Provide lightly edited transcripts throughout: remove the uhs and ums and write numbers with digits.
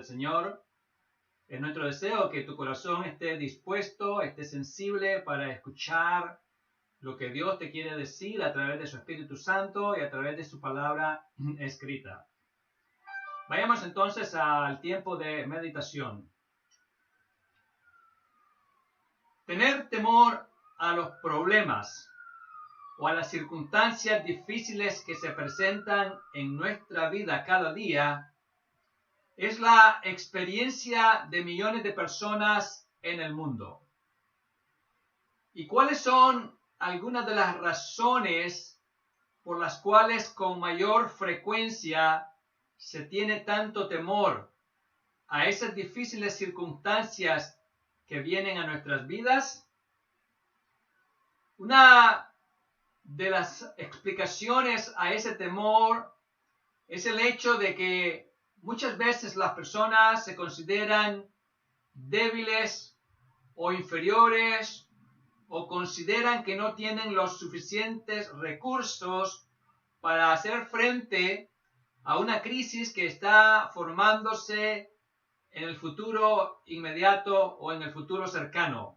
del Señor. Es nuestro deseo que tu corazón esté dispuesto, esté sensible para escuchar lo que Dios te quiere decir a través de su Espíritu Santo y a través de su palabra escrita. Vayamos entonces al tiempo de meditación. Tener temor a los problemas o a las circunstancias difíciles que se presentan en nuestra vida cada día es la experiencia de millones de personas en el mundo. ¿Y cuáles son algunas de las razones por las cuales con mayor frecuencia se tiene tanto temor a esas difíciles circunstancias que vienen a nuestras vidas? Una de las explicaciones a ese temor es el hecho de que muchas veces las personas se consideran débiles o inferiores o consideran que no tienen los suficientes recursos para hacer frente a una crisis que está formándose en el futuro inmediato o en el futuro cercano.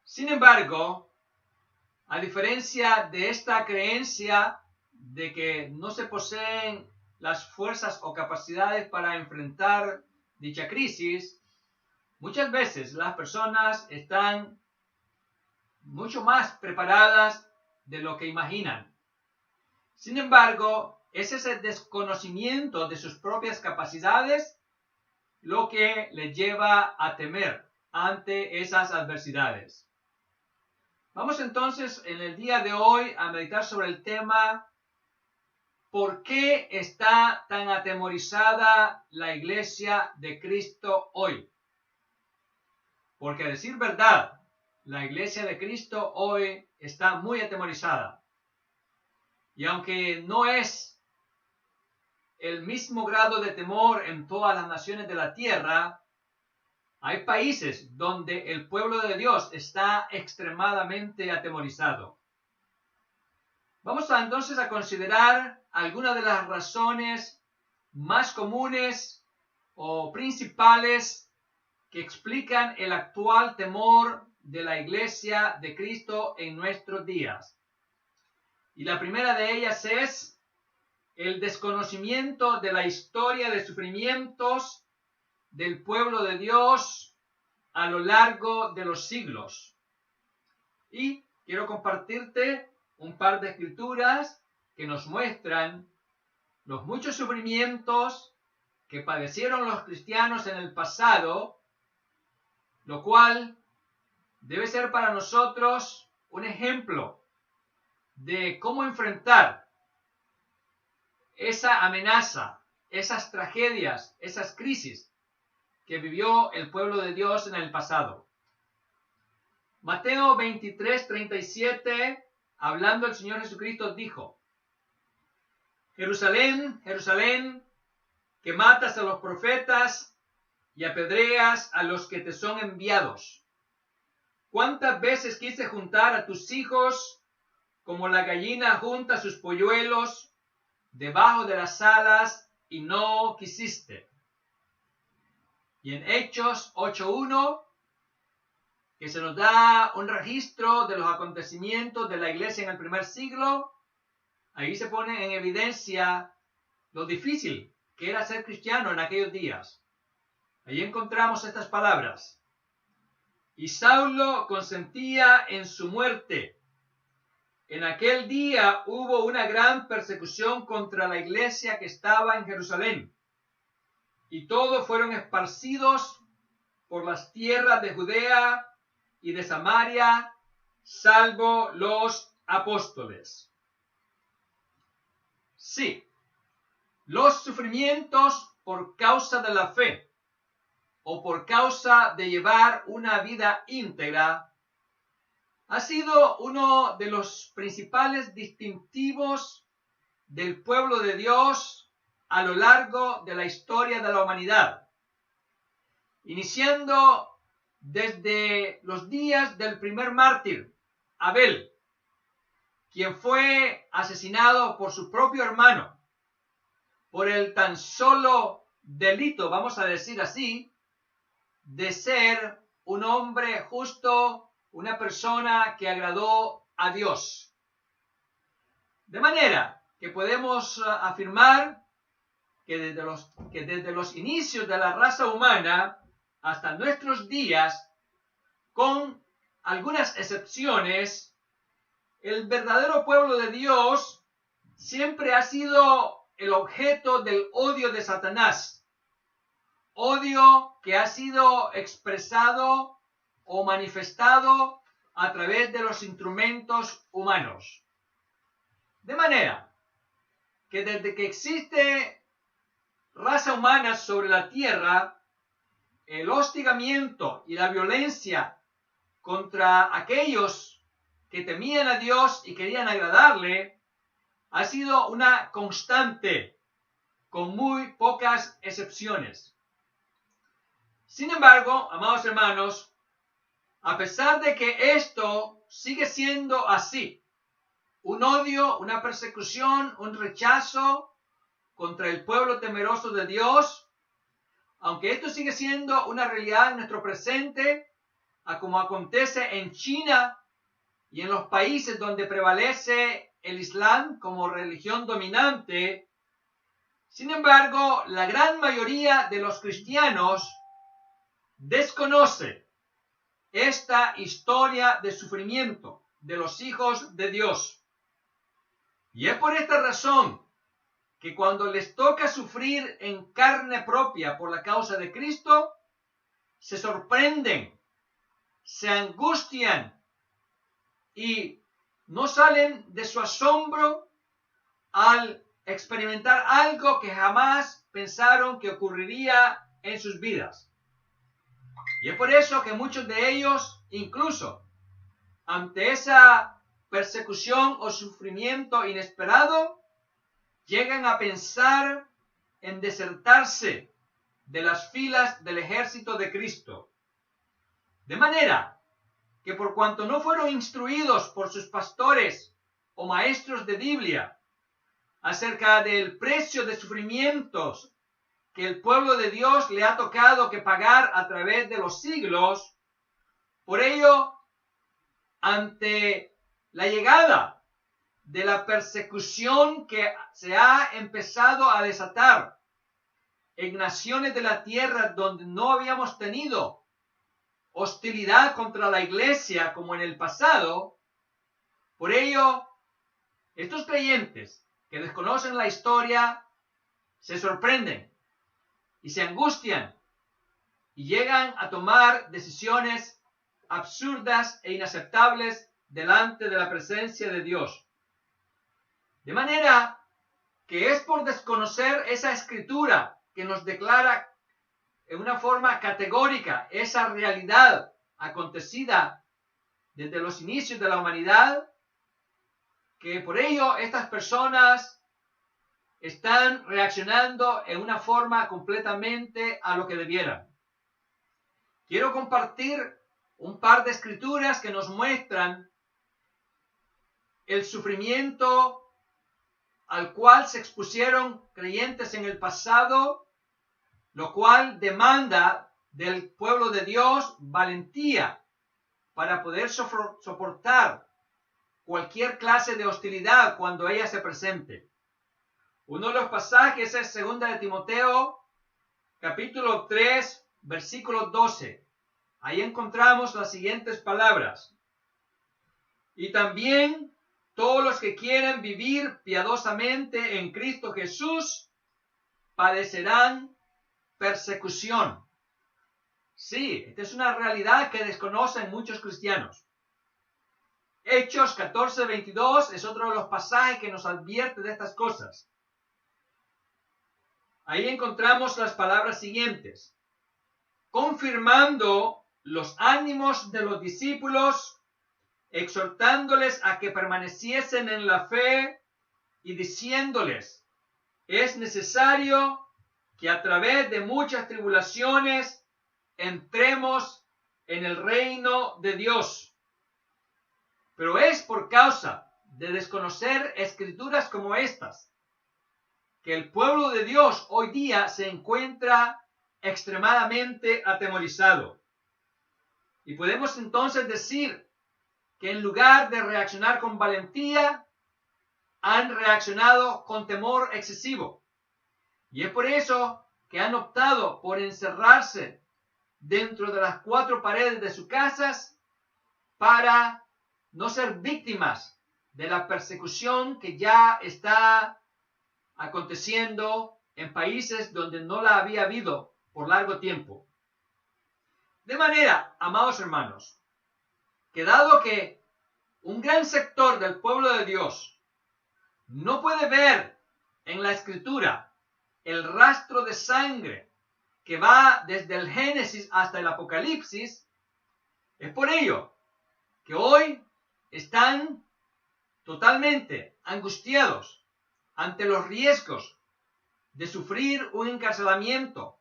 Sin embargo, a diferencia de esta creencia de que no se poseen las fuerzas o capacidades para enfrentar dicha crisis, muchas veces las personas están mucho más preparadas de lo que imaginan. Sin embargo, es ese desconocimiento de sus propias capacidades lo que les lleva a temer ante esas adversidades. Vamos entonces en el día de hoy a meditar sobre el tema ¿por qué está tan atemorizada la iglesia de Cristo hoy? Porque a decir verdad, la iglesia de Cristo hoy está muy atemorizada. Y aunque no es el mismo grado de temor en todas las naciones de la tierra, hay países donde el pueblo de Dios está extremadamente atemorizado. Vamos entonces a considerar algunas de las razones más comunes o principales que explican el actual temor de la iglesia de Cristo en nuestros días. Y la primera de ellas es el desconocimiento de la historia de sufrimientos del pueblo de Dios a lo largo de los siglos. Y quiero compartirte un par de escrituras que nos muestran los muchos sufrimientos que padecieron los cristianos en el pasado, lo cual debe ser para nosotros un ejemplo de cómo enfrentar esa amenaza, esas tragedias, esas crisis que vivió el pueblo de Dios en el pasado. Mateo 23:37, hablando el Señor Jesucristo, dijo: Jerusalén, Jerusalén, que matas a los profetas y apedreas a los que te son enviados. ¿Cuántas veces quise juntar a tus hijos como la gallina junta sus polluelos debajo de las alas y no quisiste? Y en Hechos 8:1, que se nos da un registro de los acontecimientos de la iglesia en el primer siglo, ahí se pone en evidencia lo difícil que era ser cristiano en aquellos días. Ahí encontramos estas palabras: y Saulo consentía en su muerte. En aquel día hubo una gran persecución contra la iglesia que estaba en Jerusalén, y todos fueron esparcidos por las tierras de Judea y de Samaria, salvo los apóstoles. Sí, los sufrimientos por causa de la fe o por causa de llevar una vida íntegra ha sido uno de los principales distintivos del pueblo de Dios a lo largo de la historia de la humanidad, iniciando desde los días del primer mártir, Abel, quien fue asesinado por su propio hermano por el tan solo delito, vamos a decir así, de ser un hombre justo, una persona que agradó a Dios. De manera que podemos afirmar que desde los inicios de la raza humana hasta nuestros días, con algunas excepciones, el verdadero pueblo de Dios siempre ha sido el objeto del odio de Satanás. Odio que ha sido expresado o manifestado a través de los instrumentos humanos. De manera que desde que existe raza humana sobre la tierra, el hostigamiento y la violencia contra aquellos que temían a Dios y querían agradarle ha sido una constante, con muy pocas excepciones. Sin embargo, amados hermanos, a pesar de que esto sigue siendo así, un odio, una persecución, un rechazo contra el pueblo temeroso de Dios, aunque esto sigue siendo una realidad en nuestro presente, como acontece en China y en los países donde prevalece el Islam como religión dominante, sin embargo, la gran mayoría de los cristianos desconoce esta historia de sufrimiento de los hijos de Dios. Y es por esta razón que cuando les toca sufrir en carne propia por la causa de Cristo, se sorprenden, se angustian y no salen de su asombro al experimentar algo que jamás pensaron que ocurriría en sus vidas. Y es por eso que muchos de ellos, incluso ante esa persecución o sufrimiento inesperado, llegan a pensar en desertarse de las filas del ejército de Cristo. De manera que por cuanto no fueron instruidos por sus pastores o maestros de Biblia acerca del precio de sufrimientos que el pueblo de Dios le ha tocado que pagar a través de los siglos, por ello, ante la llegada de la persecución que se ha empezado a desatar en naciones de la tierra donde no habíamos tenido hostilidad contra la iglesia como en el pasado, por ello, estos creyentes que desconocen la historia se sorprenden y se angustian y llegan a tomar decisiones absurdas e inaceptables delante de la presencia de Dios. De manera que es por desconocer esa escritura que nos declara en una forma categórica esa realidad acontecida desde los inicios de la humanidad, que por ello estas personas están reaccionando en una forma completamente a lo que debieran. Quiero compartir un par de escrituras que nos muestran el sufrimiento al cual se expusieron creyentes en el pasado, lo cual demanda del pueblo de Dios valentía para poder soportar cualquier clase de hostilidad cuando ella se presente. Uno de los pasajes es 2 de Timoteo, capítulo 3, versículo 12. Ahí encontramos las siguientes palabras. Y también todos los que quieren vivir piadosamente en Cristo Jesús padecerán persecución. Sí, esta es una realidad que desconocen muchos cristianos. Hechos 14, 22 es otro de los pasajes que nos advierte de estas cosas. Ahí encontramos las palabras siguientes. Confirmando los ánimos de los discípulos, exhortándoles a que permaneciesen en la fe y diciéndoles, es necesario que a través de muchas tribulaciones entremos en el reino de Dios. Pero es por causa de desconocer escrituras como estas que el pueblo de Dios hoy día se encuentra extremadamente atemorizado. Y podemos entonces decir que en lugar de reaccionar con valentía, han reaccionado con temor excesivo. Y es por eso que han optado por encerrarse dentro de las 4 paredes de sus casas para no ser víctimas de la persecución que ya está aconteciendo en países donde no la había habido por largo tiempo. De manera, amados hermanos, que dado que un gran sector del pueblo de Dios no puede ver en la Escritura el rastro de sangre que va desde el Génesis hasta el Apocalipsis, es por ello que hoy están totalmente angustiados ante los riesgos de sufrir un encarcelamiento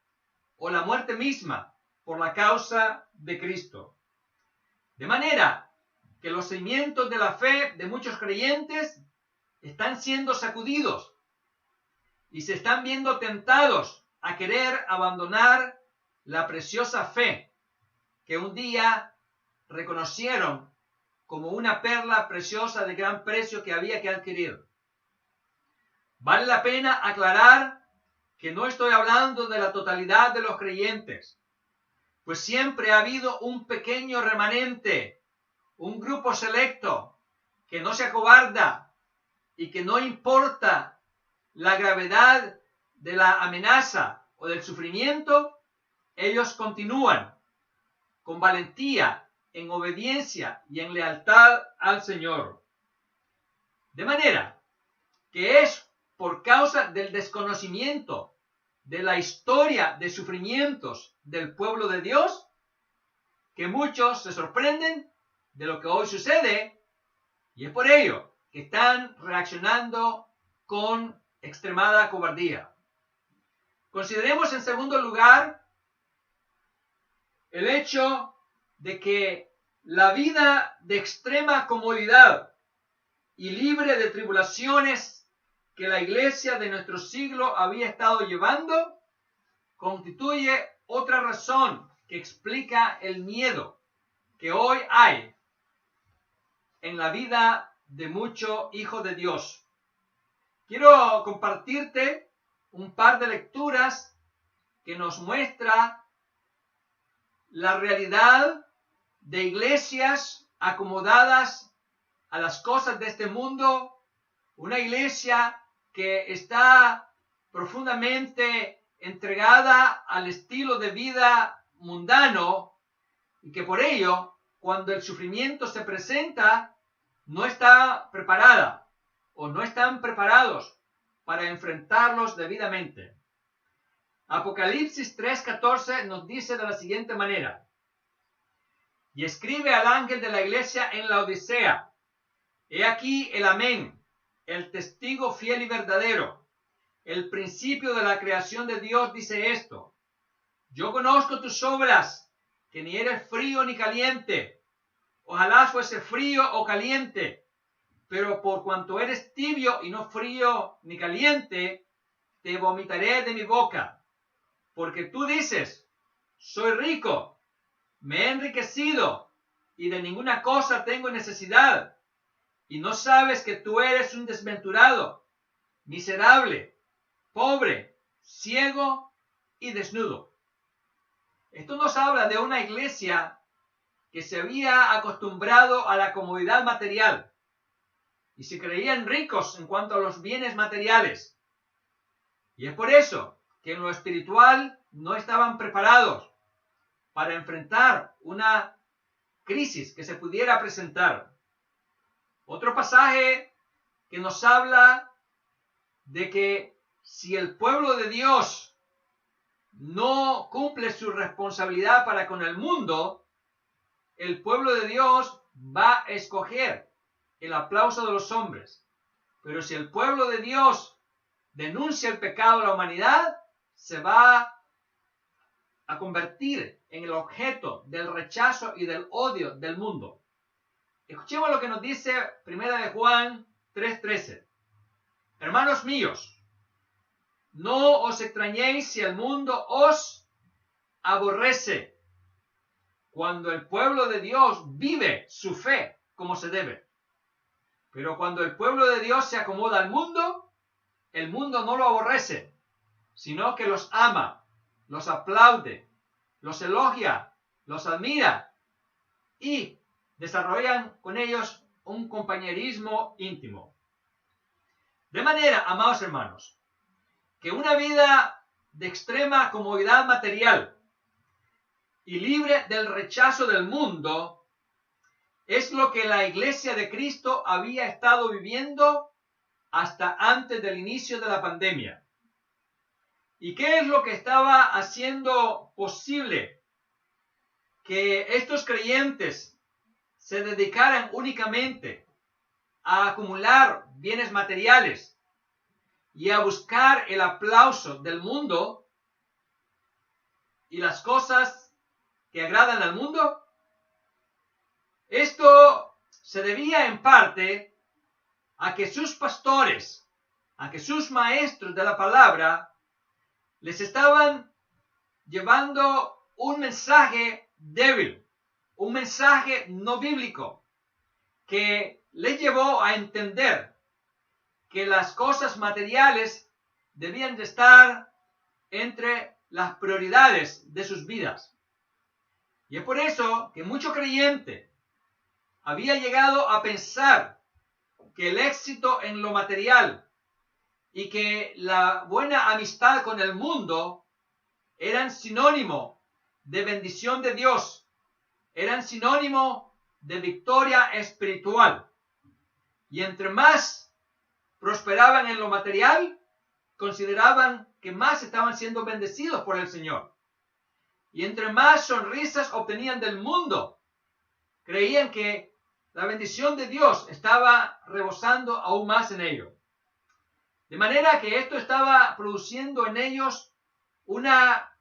o la muerte misma por la causa de Cristo. De manera que los cimientos de la fe de muchos creyentes están siendo sacudidos y se están viendo tentados a querer abandonar la preciosa fe que un día reconocieron como una perla preciosa de gran precio que había que adquirir. Vale la pena aclarar que no estoy hablando de la totalidad de los creyentes, pues siempre ha habido un pequeño remanente, un grupo selecto que no se acobarda y que no importa la gravedad de la amenaza o del sufrimiento, ellos continúan con valentía, en obediencia y en lealtad al Señor. De manera que es por causa del desconocimiento de la historia de sufrimientos del pueblo de Dios que muchos se sorprenden de lo que hoy sucede, y es por ello que están reaccionando con extremada cobardía. Consideremos en segundo lugar el hecho de que la vida de extrema comodidad y libre de tribulaciones que la iglesia de nuestro siglo había estado llevando constituye otra razón que explica el miedo que hoy hay en la vida de muchos hijos de Dios. Quiero compartirte un par de lecturas que nos muestra la realidad de iglesias acomodadas a las cosas de este mundo, una iglesia que está profundamente entregada al estilo de vida mundano y que por ello, cuando el sufrimiento se presenta, no está preparada o no están preparados para enfrentarlos debidamente. Apocalipsis 3:14 nos dice de la siguiente manera: y escribe al ángel de la iglesia en la Odisea: he aquí el amén, el testigo fiel y verdadero, el principio de la creación de Dios dice esto: yo conozco tus obras, que ni eres frío ni caliente. Ojalá fuese frío o caliente, pero por cuanto eres tibio y no frío ni caliente, te vomitaré de mi boca. Porque tú dices: soy rico, me he enriquecido y de ninguna cosa tengo necesidad, y no sabes que tú eres un desventurado, miserable, pobre, ciego y desnudo. Esto nos habla de una iglesia que se había acostumbrado a la comodidad material y se creían ricos en cuanto a los bienes materiales. Y es por eso que en lo espiritual no estaban preparados para enfrentar una crisis que se pudiera presentar. Otro pasaje que nos habla de que si el pueblo de Dios no cumple su responsabilidad para con el mundo, el pueblo de Dios va a escoger el aplauso de los hombres. Pero si el pueblo de Dios denuncia el pecado de la humanidad, se va a convertir en el objeto del rechazo y del odio del mundo. Escuchemos lo que nos dice 1 de Juan 3:13. Hermanos míos, no os extrañéis si el mundo os aborrece, cuando el pueblo de Dios vive su fe como se debe. Pero cuando el pueblo de Dios se acomoda al mundo, el mundo no lo aborrece, sino que los ama, los aplaude, los elogia, los admira y desarrollan con ellos un compañerismo íntimo. De manera, amados hermanos, que una vida de extrema comodidad material y libre del rechazo del mundo es lo que la Iglesia de Cristo había estado viviendo hasta antes del inicio de la pandemia. ¿Y qué es lo que estaba haciendo posible que estos creyentes se dedicaran únicamente a acumular bienes materiales y a buscar el aplauso del mundo y las cosas que agradan al mundo? Esto se debía en parte a que sus pastores, a que sus maestros de la palabra les estaban llevando un mensaje débil, un mensaje no bíblico, que les llevó a entender que las cosas materiales debían de estar entre las prioridades de sus vidas. Y es por eso que mucho creyente había llegado a pensar que el éxito en lo material y que la buena amistad con el mundo eran sinónimo de bendición de Dios, eran sinónimo de victoria espiritual. Y entre más prosperaban en lo material, consideraban que más estaban siendo bendecidos por el Señor. Y entre más sonrisas obtenían del mundo, creían que la bendición de Dios estaba rebosando aún más en ello. De manera que esto estaba produciendo en ellos una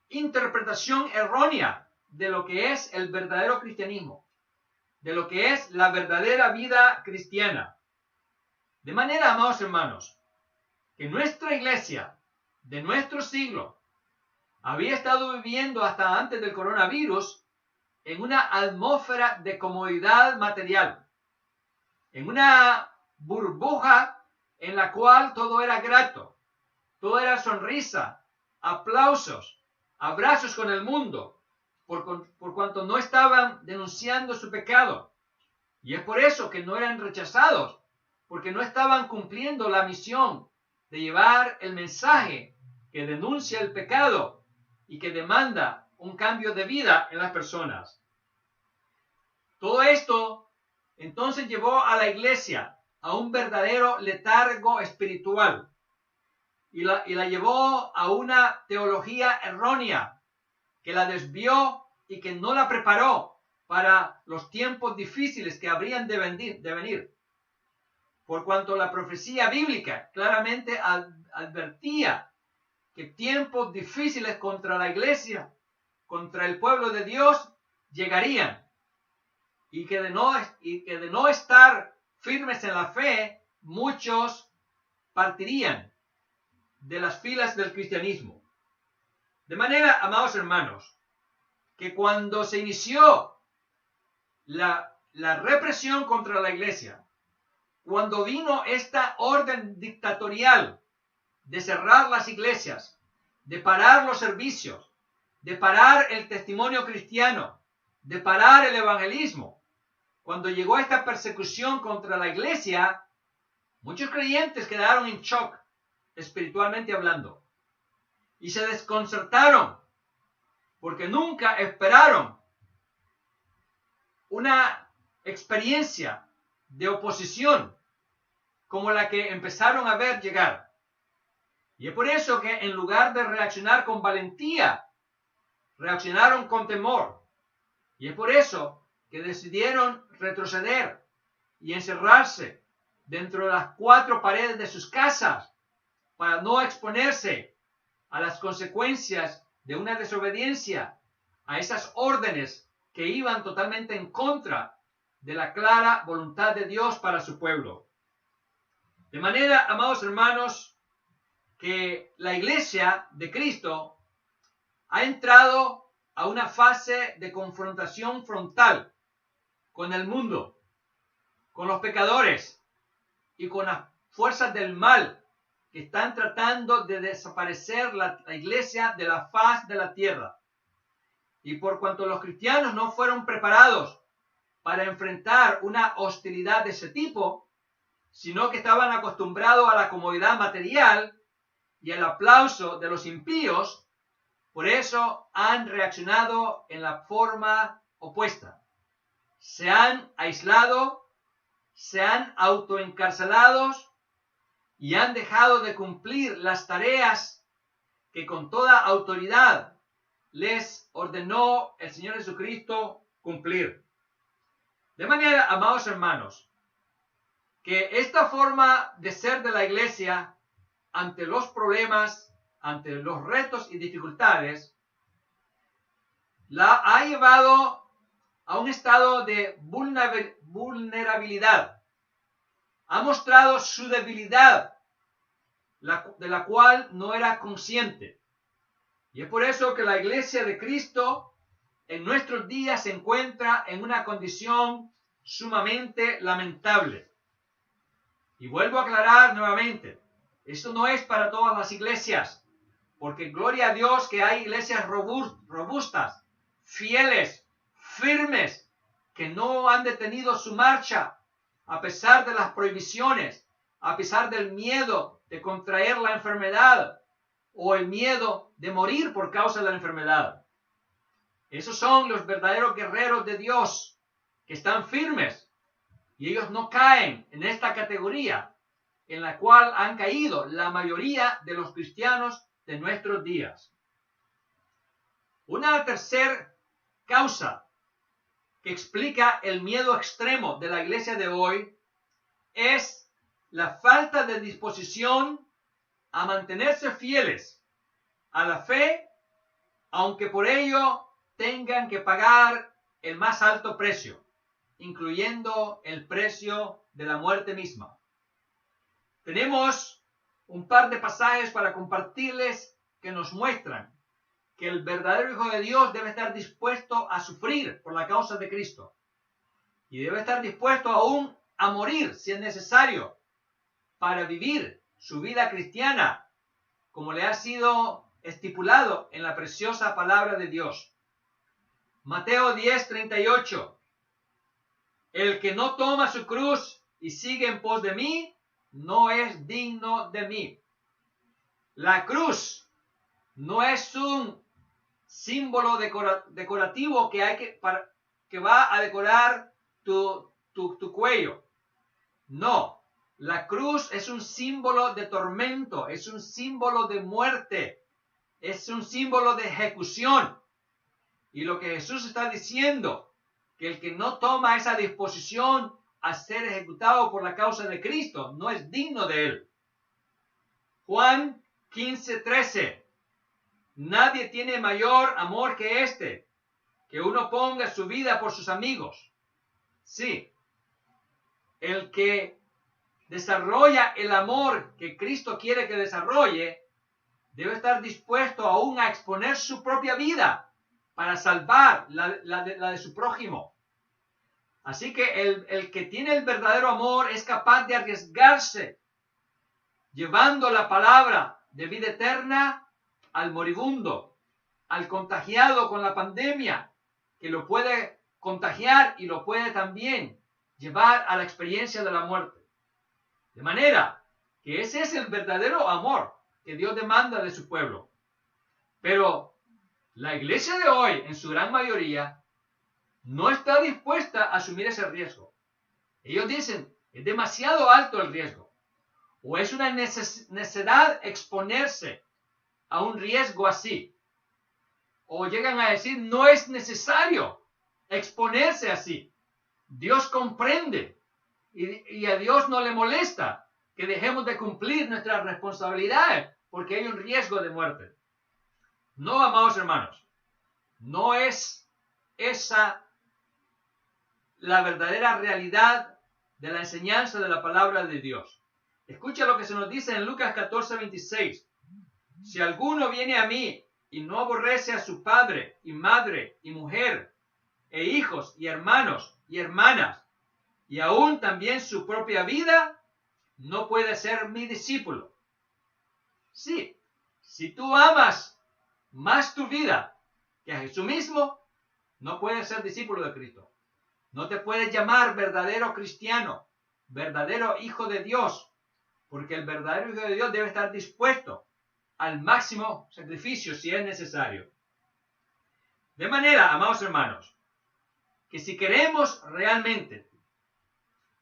interpretación errónea de lo que es el verdadero cristianismo, de lo que es la verdadera vida cristiana. De manera, amados hermanos, que nuestra iglesia de nuestro siglo había estado viviendo hasta antes del coronavirus en una atmósfera de comodidad material, en una burbuja en la cual todo era grato, todo era sonrisa, aplausos, abrazos con el mundo, por cuanto no estaban denunciando su pecado. Y es por eso que no eran rechazados, porque no estaban cumpliendo la misión de llevar el mensaje que denuncia el pecado y que demanda un cambio de vida en las personas. Todo esto entonces llevó a la iglesia a un verdadero letargo espiritual y la llevó a una teología errónea que la desvió y que no la preparó para los tiempos difíciles que habrían de venir. Por cuanto la profecía bíblica claramente advertía que tiempos difíciles contra la iglesia, contra el pueblo de Dios, llegarían. Y que de no estar firmes en la fe, muchos partirían de las filas del cristianismo. De manera, amados hermanos, que cuando se inició la represión contra la iglesia, cuando vino esta orden dictatorial de cerrar las iglesias, de parar los servicios, de parar el testimonio cristiano, de parar el evangelismo, cuando llegó esta persecución contra la iglesia, muchos creyentes quedaron en shock, espiritualmente hablando, y se desconcertaron, porque nunca esperaron una experiencia de oposición como la que empezaron a ver llegar. Y es por eso que en lugar de reaccionar con valentía, reaccionaron con temor. Y es por eso que decidieron retroceder y encerrarse dentro de las 4 paredes de sus casas para no exponerse a las consecuencias de una desobediencia a esas órdenes que iban totalmente en contra de la clara voluntad de Dios para su pueblo. De manera, amados hermanos, que la iglesia de Cristo ha entrado a una fase de confrontación frontal con el mundo, con los pecadores y con las fuerzas del mal que están tratando de desaparecer la iglesia de la faz de la tierra. Y por cuanto los cristianos no fueron preparados para enfrentar una hostilidad de ese tipo, sino que estaban acostumbrados a la comodidad material y el aplauso de los impíos, por eso han reaccionado en la forma opuesta. Se han aislado, se han autoencarcelados y han dejado de cumplir las tareas que con toda autoridad les ordenó el Señor Jesucristo cumplir. De manera, amados hermanos, que esta forma de ser de la iglesia ante los problemas, ante los retos y dificultades, la ha llevado a un estado de vulnerabilidad. Ha mostrado su debilidad, de la cual no era consciente. Y es por eso que la iglesia de Cristo en nuestros días se encuentra en una condición sumamente lamentable. Y vuelvo a aclarar nuevamente, esto no es para todas las iglesias, porque gloria a Dios que hay iglesias robustas, fieles, firmes, que no han detenido su marcha a pesar de las prohibiciones, a pesar del miedo de contraer la enfermedad o el miedo de morir por causa de la enfermedad. Esos son los verdaderos guerreros de Dios que están firmes y ellos no caen en esta categoría en la cual han caído la mayoría de los cristianos de nuestros días. Una tercera causa que explica el miedo extremo de la iglesia de hoy es la falta de disposición a mantenerse fieles a la fe, aunque por ello tengan que pagar el más alto precio, incluyendo el precio de la muerte misma. Tenemos un par de pasajes para compartirles que nos muestran que el verdadero Hijo de Dios debe estar dispuesto a sufrir por la causa de Cristo y debe estar dispuesto aún a morir si es necesario para vivir su vida cristiana como le ha sido estipulado en la preciosa palabra de Dios. Mateo 10:38. El que no toma su cruz y sigue en pos de mí, no es digno de mí. La cruz no es un símbolo decorativo que va a decorar tu cuello. No, la cruz es un símbolo de tormento, es un símbolo de muerte, es un símbolo de ejecución. Y lo que Jesús está diciendo, que el que no toma esa disposición a ser ejecutado por la causa de Cristo, no es digno de él. Juan 15:13. Nadie tiene mayor amor que este, que uno ponga su vida por sus amigos. Sí, el que desarrolla el amor que Cristo quiere que desarrolle, debe estar dispuesto aún a exponer su propia vida para salvar la de su prójimo. Así que el que tiene el verdadero amor es capaz de arriesgarse, llevando la palabra de vida eterna al moribundo, al contagiado con la pandemia, que lo puede contagiar y lo puede también llevar a la experiencia de la muerte. De manera que ese es el verdadero amor que Dios demanda de su pueblo. Pero la iglesia de hoy, en su gran mayoría, no está dispuesta a asumir ese riesgo. Ellos dicen, es demasiado alto el riesgo. O es una necesidad exponerse a un riesgo así. O llegan a decir, no es necesario exponerse así. Dios comprende y a Dios no le molesta que dejemos de cumplir nuestras responsabilidades porque hay un riesgo de muerte. No, amados hermanos, no es esa la verdadera realidad de la enseñanza de la palabra de Dios. Escucha lo que se nos dice en Lucas 14:26. Si alguno viene a mí y no aborrece a su padre y madre y mujer e hijos y hermanos y hermanas y aún también su propia vida, no puede ser mi discípulo. Sí, si tú amas más tu vida que a Jesús mismo, no puedes ser discípulo de Cristo. No te puedes llamar verdadero cristiano, verdadero hijo de Dios, porque el verdadero hijo de Dios debe estar dispuesto al máximo sacrificio si es necesario. De manera, amados hermanos, que si queremos realmente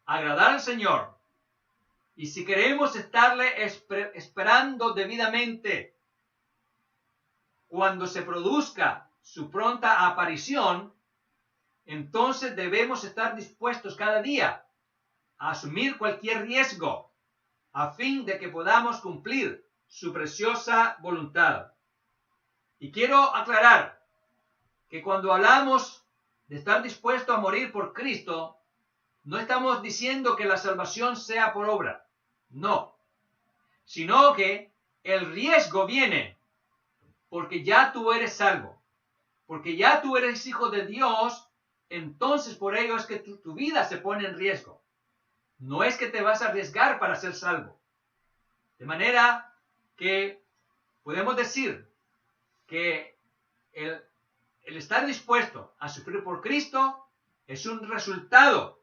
agradar al Señor y si queremos estarle esperando debidamente cuando se produzca su pronta aparición, entonces debemos estar dispuestos cada día a asumir cualquier riesgo a fin de que podamos cumplir su preciosa voluntad. Y quiero aclarar que cuando hablamos de estar dispuesto a morir por Cristo, no estamos diciendo que la salvación sea por obra, no, sino que el riesgo viene porque ya tú eres salvo, porque ya tú eres hijo de Dios, entonces por ello es que tu vida se pone en riesgo. No es que te vas a arriesgar para ser salvo. De manera que podemos decir que el estar dispuesto a sufrir por Cristo es un resultado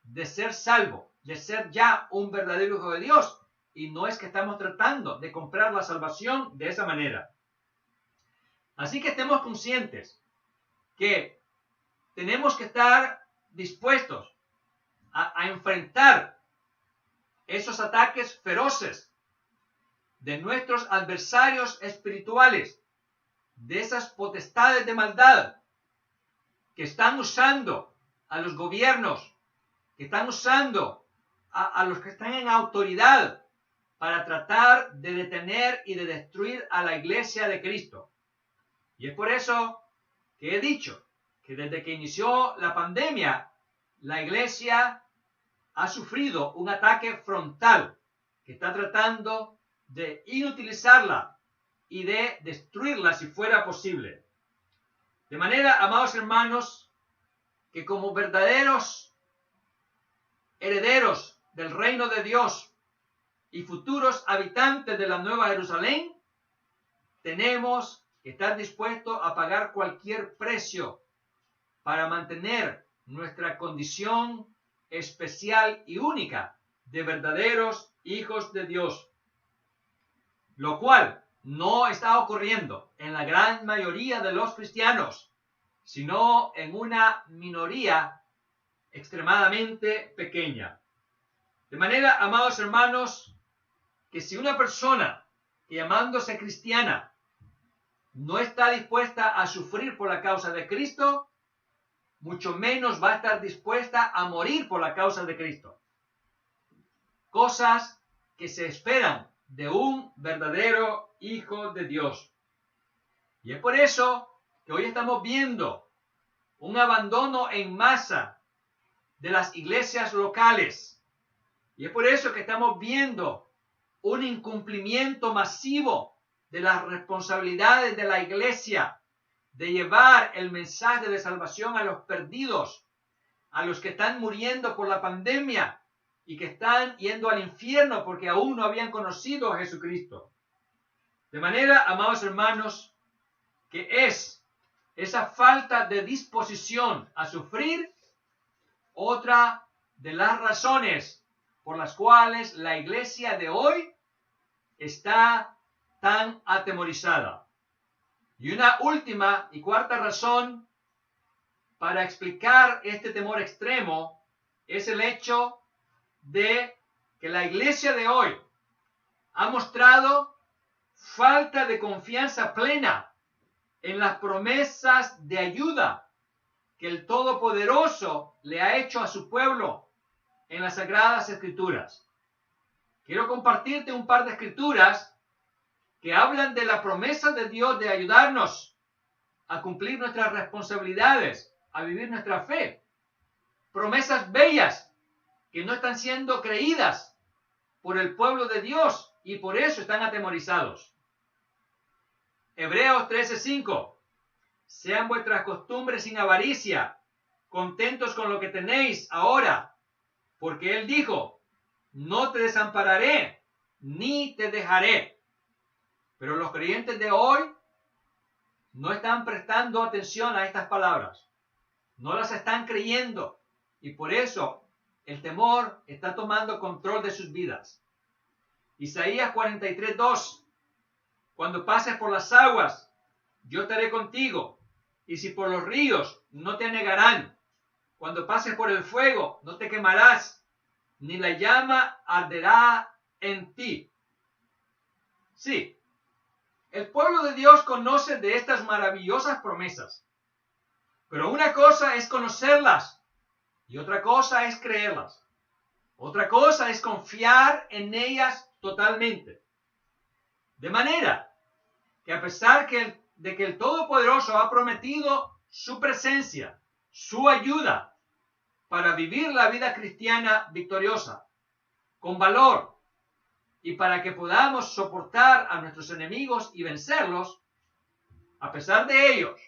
de ser salvo, de ser ya un verdadero hijo de Dios, y no es que estamos tratando de comprar la salvación de esa manera. Así que estemos conscientes que tenemos que estar dispuestos a enfrentar esos ataques feroces de nuestros adversarios espirituales, de esas potestades de maldad que están usando a los gobiernos, que están usando a los que están en autoridad para tratar de detener y de destruir a la iglesia de Cristo. Y es por eso que he dicho que desde que inició la pandemia, la iglesia ha sufrido un ataque frontal que está tratando de inutilizarla y de destruirla si fuera posible. De manera, amados hermanos, que como verdaderos herederos del reino de Dios y futuros habitantes de la Nueva Jerusalén, tenemos que estar dispuestos a pagar cualquier precio para mantener nuestra condición especial y única de verdaderos hijos de Dios, lo cual no está ocurriendo en la gran mayoría de los cristianos, sino en una minoría extremadamente pequeña. De manera, amados hermanos, que si una persona que llamándose cristiana no está dispuesta a sufrir por la causa de Cristo, mucho menos va a estar dispuesta a morir por la causa de Cristo. Cosas que se esperan de un verdadero hijo de Dios. Y es por eso que hoy estamos viendo un abandono en masa de las iglesias locales. Y es por eso que estamos viendo un incumplimiento masivo de las responsabilidades de la iglesia de llevar el mensaje de salvación a los perdidos, a los que están muriendo por la pandemia y que están yendo al infierno porque aún no habían conocido a Jesucristo. De manera, amados hermanos, que es esa falta de disposición a sufrir otra de las razones por las cuales la iglesia de hoy está tan atemorizada. Y una última y cuarta razón para explicar este temor extremo es el hecho de que la iglesia de hoy ha mostrado falta de confianza plena en las promesas de ayuda que el Todopoderoso le ha hecho a su pueblo en las Sagradas Escrituras. Quiero compartirte un par de escrituras que hablan de la promesa de Dios de ayudarnos a cumplir nuestras responsabilidades, a vivir nuestra fe. Promesas bellas que no están siendo creídas por el pueblo de Dios y por eso están atemorizados. Hebreos 13:5. Sean vuestras costumbres sin avaricia, contentos con lo que tenéis ahora, porque Él dijo, no te desampararé, ni te dejaré. Pero los creyentes de hoy no están prestando atención a estas palabras, no las están creyendo, y por eso el temor está tomando control de sus vidas. Isaías 43:2. Cuando pases por las aguas, yo estaré contigo, y si por los ríos, no te anegarán. Cuando pases por el fuego, no te quemarás, ni la llama arderá en ti. Sí, el pueblo de Dios conoce de estas maravillosas promesas, pero una cosa es conocerlas y otra cosa es creerlas. Otra cosa es confiar en ellas totalmente. De manera que a pesar de que el Todopoderoso ha prometido su presencia, su ayuda para vivir la vida cristiana victoriosa, con valor, y para que podamos soportar a nuestros enemigos y vencerlos, a pesar de ellos,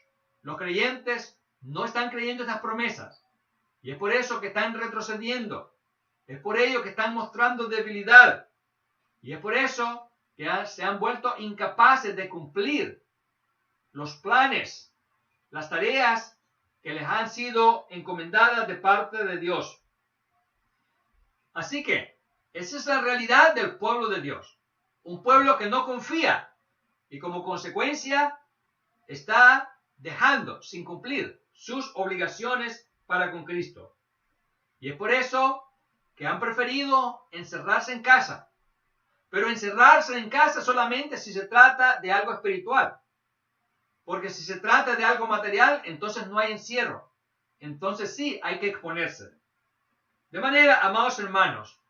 los creyentes no están creyendo estas promesas. Y es por eso que están retrocediendo. Es por ello que están mostrando debilidad. Y es por eso que se han vuelto incapaces de cumplir los planes, las tareas que les han sido encomendadas de parte de Dios. Así que esa es la realidad del pueblo de Dios. Un pueblo que no confía y como consecuencia está dejando sin cumplir sus obligaciones para con Cristo. Y es por eso que han preferido encerrarse en casa. Pero encerrarse en casa solamente si se trata de algo espiritual. Porque si se trata de algo material, entonces no hay encierro. Entonces sí hay que exponerse. De manera, amados hermanos,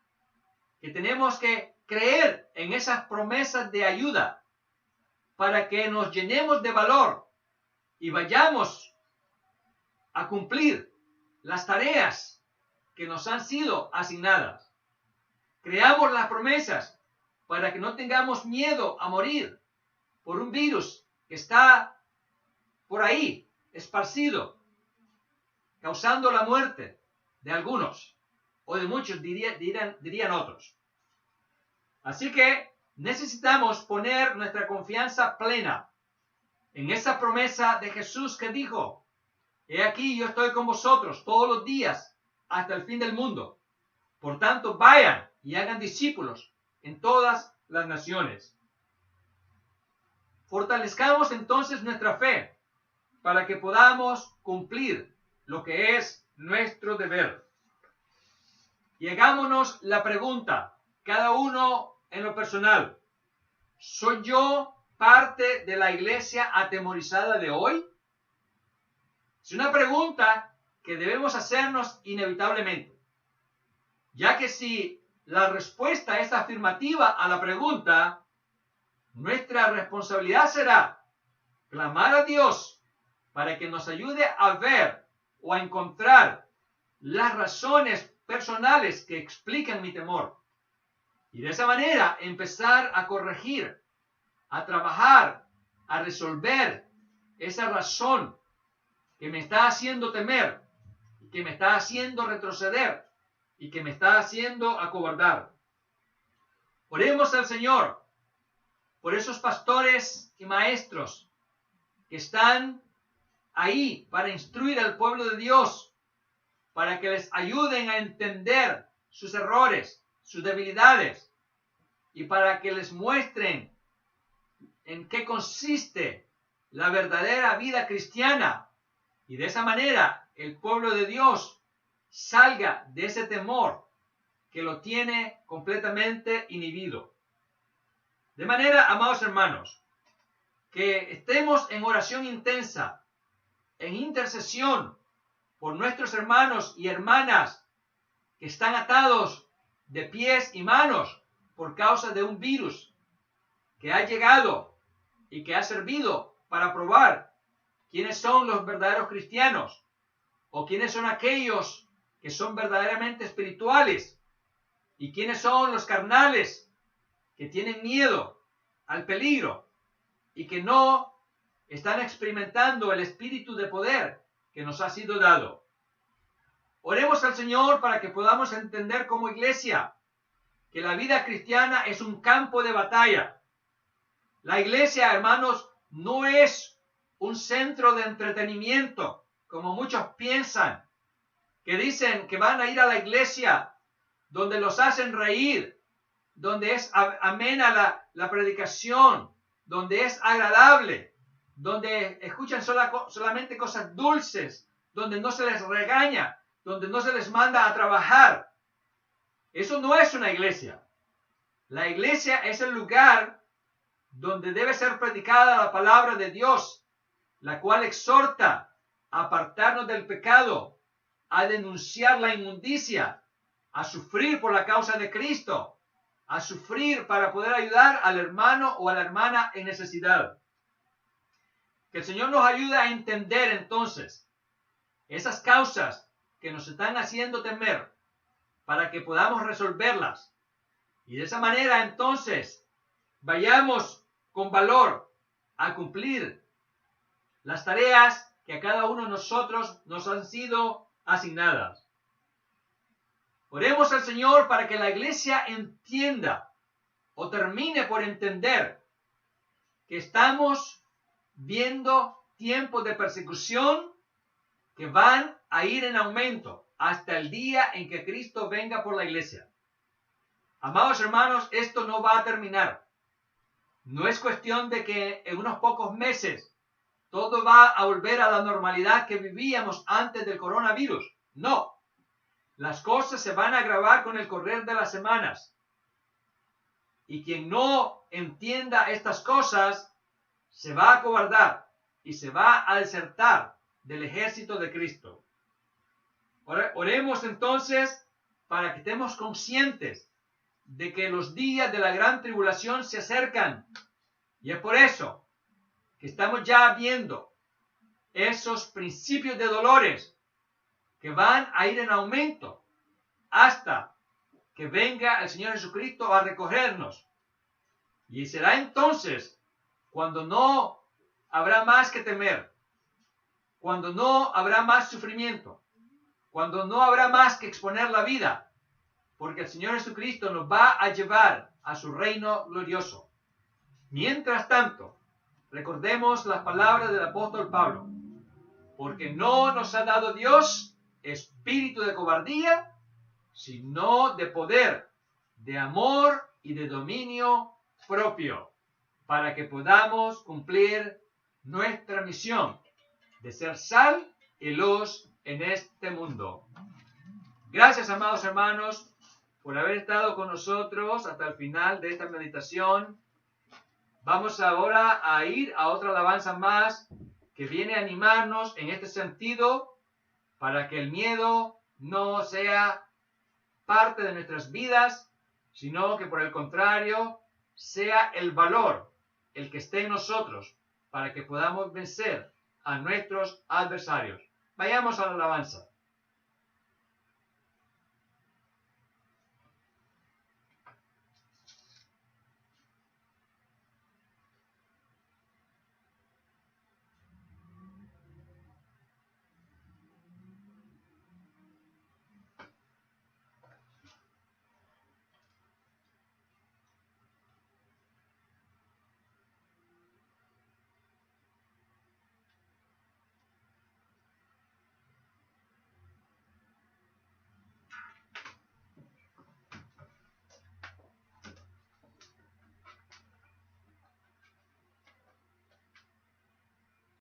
que tenemos que creer en esas promesas de ayuda para que nos llenemos de valor y vayamos a cumplir las tareas que nos han sido asignadas. Creamos las promesas para que no tengamos miedo a morir por un virus que está por ahí, esparcido, causando la muerte de algunos, o de muchos dirían otros. Así que necesitamos poner nuestra confianza plena en esa promesa de Jesús que dijo, he aquí yo estoy con vosotros todos los días hasta el fin del mundo. Por tanto, vayan y hagan discípulos en todas las naciones. Fortalezcamos entonces nuestra fe para que podamos cumplir lo que es nuestro deber. Y hagámonos la pregunta, cada uno en lo personal, ¿soy yo parte de la iglesia atemorizada de hoy? Es una pregunta que debemos hacernos inevitablemente, ya que si la respuesta es afirmativa a la pregunta, nuestra responsabilidad será clamar a Dios para que nos ayude a ver o a encontrar las razones personales que explican mi temor. Y de esa manera empezar a corregir, a trabajar, a resolver esa razón que me está haciendo temer, que me está haciendo retroceder y que me está haciendo acobardar. Oremos al Señor por esos pastores y maestros que están ahí para instruir al pueblo de Dios, para que les ayuden a entender sus errores, sus debilidades, y para que les muestren en qué consiste la verdadera vida cristiana, y de esa manera el pueblo de Dios salga de ese temor que lo tiene completamente inhibido. De manera, amados hermanos, que estemos en oración intensa, en intercesión por nuestros hermanos y hermanas que están atados de pies y manos por causa de un virus que ha llegado y que ha servido para probar quiénes son los verdaderos cristianos o quiénes son aquellos que son verdaderamente espirituales y quiénes son los carnales que tienen miedo al peligro y que no están experimentando el espíritu de poder que nos ha sido dado. Oremos al Señor para que podamos entender como iglesia que la vida cristiana es un campo de batalla. La iglesia, hermanos, no es un centro de entretenimiento, como muchos piensan, que dicen que van a ir a la iglesia donde los hacen reír, donde es amena la predicación, donde es agradable, donde escuchan solamente cosas dulces, donde no se les regaña, donde no se les manda a trabajar. Eso no es una iglesia. La iglesia es el lugar donde debe ser predicada la palabra de Dios, la cual exhorta a apartarnos del pecado, a denunciar la inmundicia, a sufrir por la causa de Cristo, a sufrir para poder ayudar al hermano o a la hermana en necesidad. Que el Señor nos ayude a entender entonces esas causas que nos están haciendo temer para que podamos resolverlas. Y de esa manera entonces vayamos con valor a cumplir las tareas que a cada uno de nosotros nos han sido asignadas. Oremos al Señor para que la iglesia entienda o termine por entender que estamos viendo tiempos de persecución que van a ir en aumento hasta el día en que Cristo venga por la iglesia. Amados hermanos, esto no va a terminar. No es cuestión de que en unos pocos meses todo va a volver a la normalidad que vivíamos antes del coronavirus. No. Las cosas se van a agravar con el correr de las semanas. Y quien no entienda estas cosas se va a acobardar y se va a desertar del ejército de Cristo. Oremos entonces para que estemos conscientes de que los días de la gran tribulación se acercan. Y es por eso que estamos ya viendo esos principios de dolores que van a ir en aumento hasta que venga el Señor Jesucristo a recogernos. Y será entonces cuando no habrá más que temer, cuando no habrá más sufrimiento, cuando no habrá más que exponer la vida, porque el Señor Jesucristo nos va a llevar a su reino glorioso. Mientras tanto, recordemos las palabras del apóstol Pablo, porque no nos ha dado Dios espíritu de cobardía, sino de poder, de amor y de dominio propio, para que podamos cumplir nuestra misión de ser sal y luz en este mundo. Gracias, amados hermanos, por haber estado con nosotros hasta el final de esta meditación. Vamos ahora a ir a otra alabanza más que viene a animarnos en este sentido para que el miedo no sea parte de nuestras vidas, sino que por el contrario sea el valor el que esté en nosotros para que podamos vencer a nuestros adversarios. Vayamos a la alabanza.